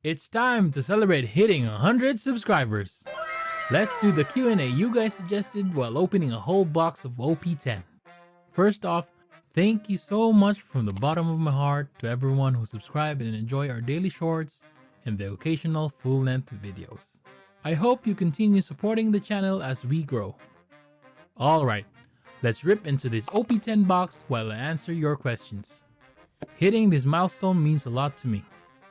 It's time to celebrate hitting 100 subscribers. Let's do the Q&A you guys suggested while opening a whole box of OP-10. First off, thank you so much from the bottom of my heart to everyone who subscribed and enjoy our daily shorts and the occasional full-length videos. I hope you continue supporting the channel as we grow. Alright, let's rip into this OP-10 box while I answer your questions. Hitting this milestone means a lot to me,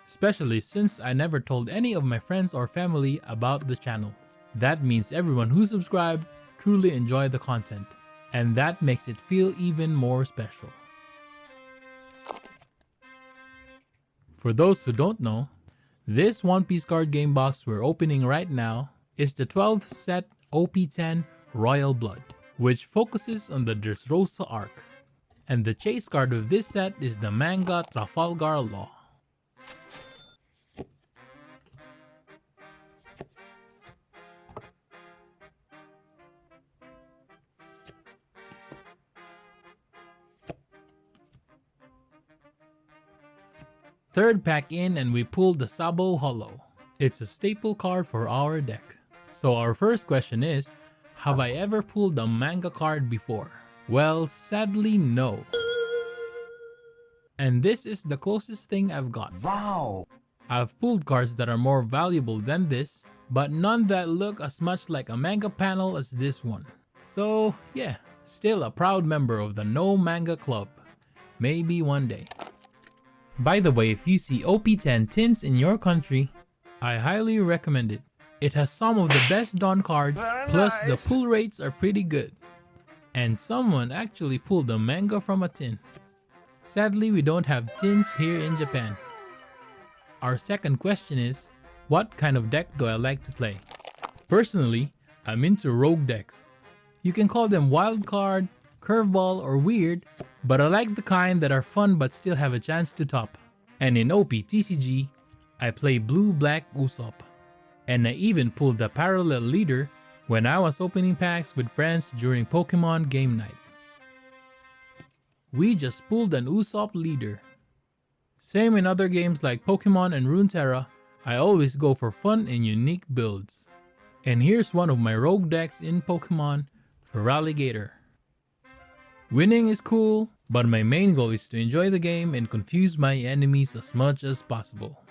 especially since I never told any of my friends or family about the channel. That means everyone who subscribed truly enjoyed the content, and that makes it feel even more special. For those who don't know, this One Piece card game box we're opening right now is the 12th set OP-10 Royal Blood, which focuses on the Dressrosa arc. And the chase card of this set is the Manga Trafalgar Law. Third pack in and we pulled the Sabo Holo. It's a staple card for our deck. So our first question is, have I ever pulled a manga card before? Well, sadly no. And this is the closest thing I've got. Wow! I've pulled cards that are more valuable than this, but none that look as much like a manga panel as this one. So yeah, still a proud member of the No Manga Club. Maybe one day. By the way, if you see OP-10 tins in your country, I highly recommend it. It has some of the best Dawn cards, plus the pull rates are pretty good. And someone actually pulled a manga from a tin. Sadly, we don't have tins here in Japan. Our second question is, what kind of deck do I like to play? Personally, I'm into rogue decks. You can call them wild card, curveball, or weird, but I like the kind that are fun but still have a chance to top. And in OP TCG, I play blue-black Usopp. And I even pulled the parallel leader when I was opening packs with friends during Pokemon game night. We just pulled an Usopp leader. Same in other games like Pokemon and Runeterra, I always go for fun and unique builds. And here's one of my rogue decks in Pokemon, Feraligatr. Winning is cool, but my main goal is to enjoy the game and confuse my enemies as much as possible.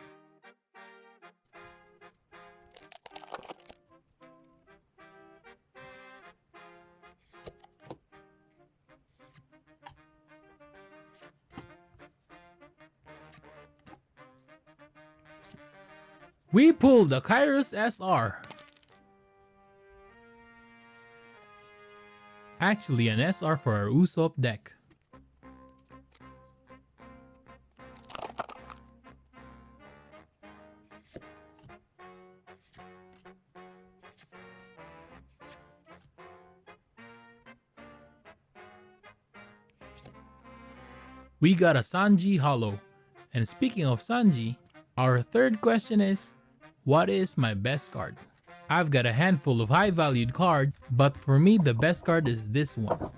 We pulled the Kairos SR. Actually an SR for our Usopp deck. We got a Sanji Holo. And speaking of Sanji, our third question is, what is my best card? I've got a handful of high valued cards, but for me the best card is this one.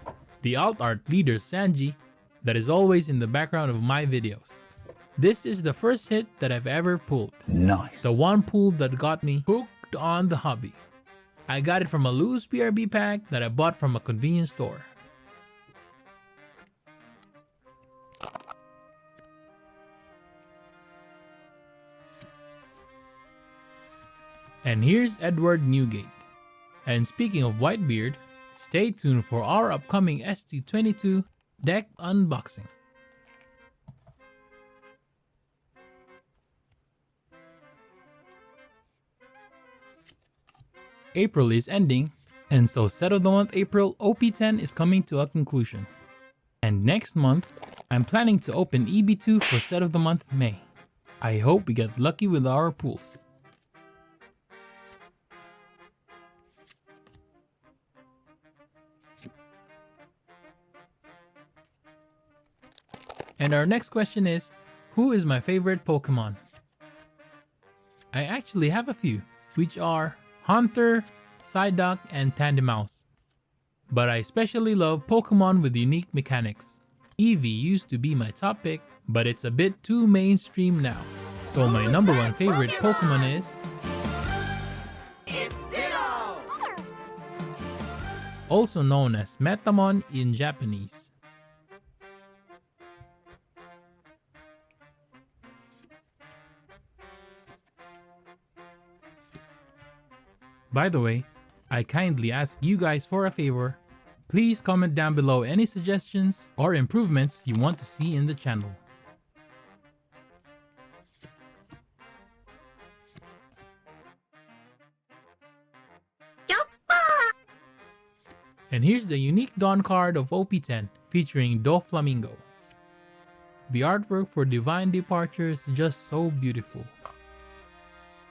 The alt art leader Sanji that is always in the background of my videos. This is the first hit that I've ever pulled. Nice. The one pull that got me hooked on the hobby. I got it from a loose BRB pack that I bought from a convenience store. And here's Edward Newgate. And speaking of Whitebeard, stay tuned for our upcoming ST22 deck unboxing. April is ending, and so set of the month April OP-10 is coming to a conclusion. And next month, I'm planning to open EB2 for set of the month May. I hope we get lucky with our pulls. And our next question is, who is my favorite Pokemon? I actually have a few, which are Haunter, Psyduck, and Tandemaus. But I especially love Pokemon with unique mechanics. Eevee used to be my top pick, but it's a bit too mainstream now. So my number one favorite Pokemon is... also known as Metamon in Japanese. By the way, I kindly ask you guys for a favor. Please comment down below any suggestions or improvements you want to see in the channel. And here's the unique Dawn card of OP-10 featuring Doflamingo. The artwork for Divine Departure is just so beautiful.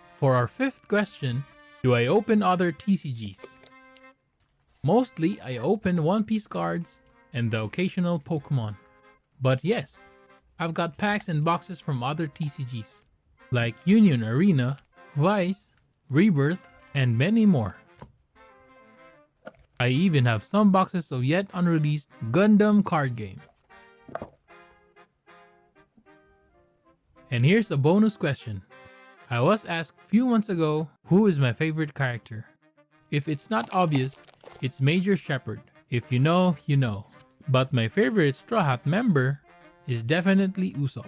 For our fifth question, do I open other TCGs? Mostly I open One Piece cards and the occasional Pokemon. But yes, I've got packs and boxes from other TCGs like Union Arena, Vice, Rebirth, and many more. I even have some boxes of yet unreleased Gundam card game. And here's a bonus question. I was asked a few months ago, who is my favorite character? If it's not obvious, it's Major Shepard. If you know, you know. But my favorite Straw Hat member is definitely Usopp.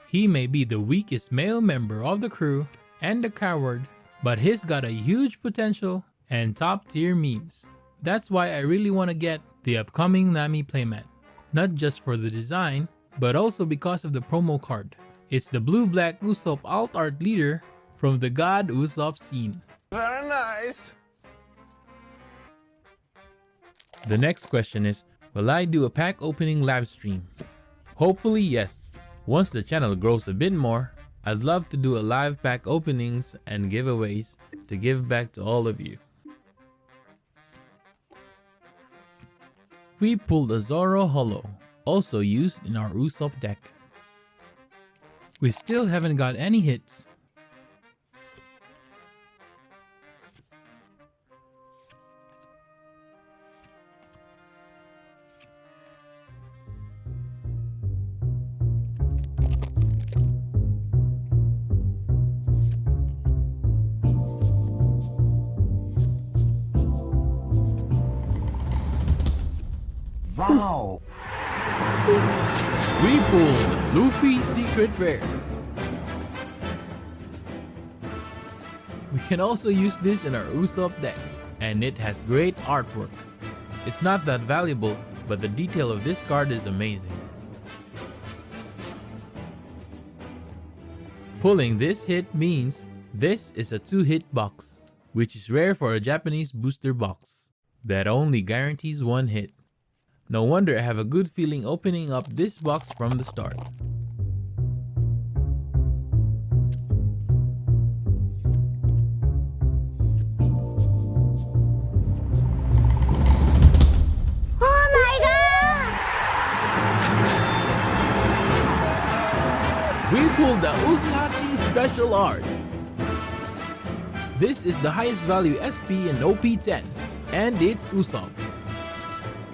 He may be the weakest male member of the crew and a coward, but he's got a huge potential and top tier memes. That's why I really want to get the upcoming Nami playmat. Not just for the design, but also because of the promo card. It's the blue-black Usopp alt art leader from the God Usopp scene. Very nice! The next question is, will I do a pack opening live stream? Hopefully yes. Once the channel grows a bit more, I'd love to do a live pack openings and giveaways to give back to all of you. We pulled a Zoro Holo, also used in our Usopp deck. We still haven't got any hits. Wow! We pulled Luffy Secret Rare. We can also use this in our Usopp deck, and it has great artwork. It's not that valuable, but the detail of this card is amazing. Pulling this hit means this is a 2-hit box, which is rare for a Japanese booster box that only guarantees 1 hit. No wonder I have a good feeling opening up this box from the start. Oh my god! We pulled the Uchihachi Special Art. This is the highest value SP in OP-10, and it's Usopp.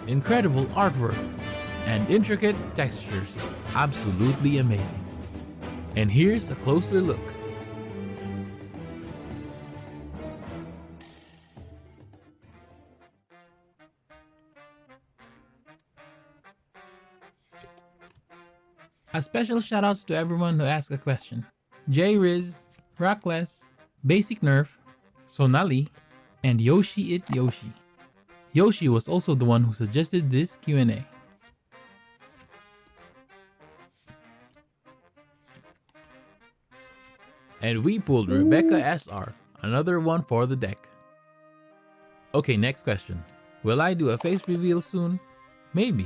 Incredible artwork and intricate textures, absolutely amazing. And here's a closer look. A special shoutouts to everyone who asked a question. J Riz, Rockless, Basic Nerf, Sonali, and Yoshi It Yoshi. Yoshi was also the one who suggested this Q&A. And we pulled Rebecca SR, another one for the deck. Okay, next question. Will I do a face reveal soon? Maybe.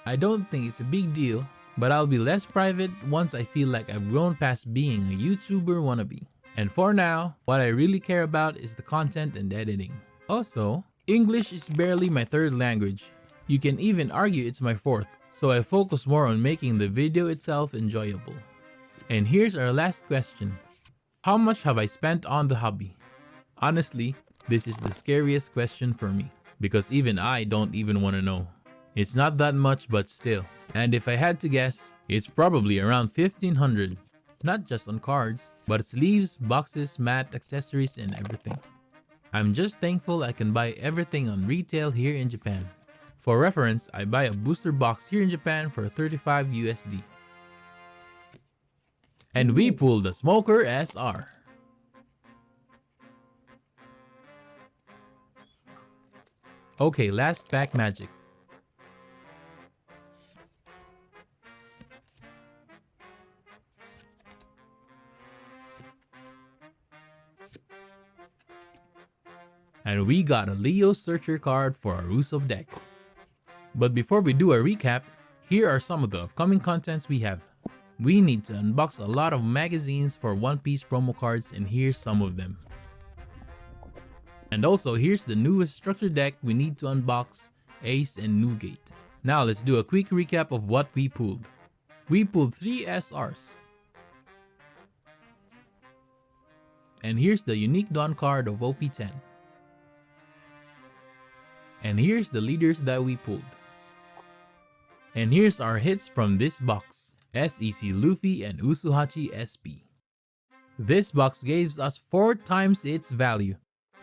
I don't think it's a big deal, but I'll be less private once I feel like I've grown past being a YouTuber wannabe. And for now, what I really care about is the content and editing. Also, English is barely my 3rd language. You can even argue it's my 4th, so I focus more on making the video itself enjoyable. And here's our last question. How much have I spent on the hobby? Honestly, this is the scariest question for me, because even I don't even want to know. It's not that much, but still. And if I had to guess, it's probably around 1500. not just on cards, but sleeves, boxes, mat, accessories, and everything. I'm just thankful I can buy everything on retail here in Japan. For reference, I buy a booster box here in Japan for 35 USD. And we pulled the Smoker SR. Okay, last pack magic. And we got a Leo Searcher card for our Usopp deck. But before we do a recap, here are some of the upcoming contents we have. We need to unbox a lot of magazines for One Piece promo cards, and here's some of them. And also here's the newest structure deck we need to unbox, Ace and Newgate. Now let's do a quick recap of what we pulled. We pulled 3 SRs. And here's the unique Dawn card of OP-10. And here's the leaders that we pulled. And here's our hits from this box, SEC Luffy and Usuhachi SP. This box gives us 4 times its value.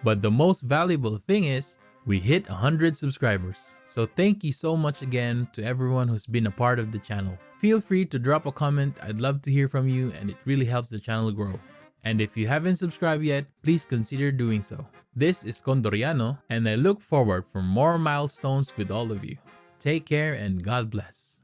But the most valuable thing is, we hit 100 subscribers. So thank you so much again to everyone who's been a part of the channel. Feel free to drop a comment, I'd love to hear from you and it really helps the channel grow. And if you haven't subscribed yet, please consider doing so. This is Condoriano and I look forward for more milestones with all of you. Take care and God bless.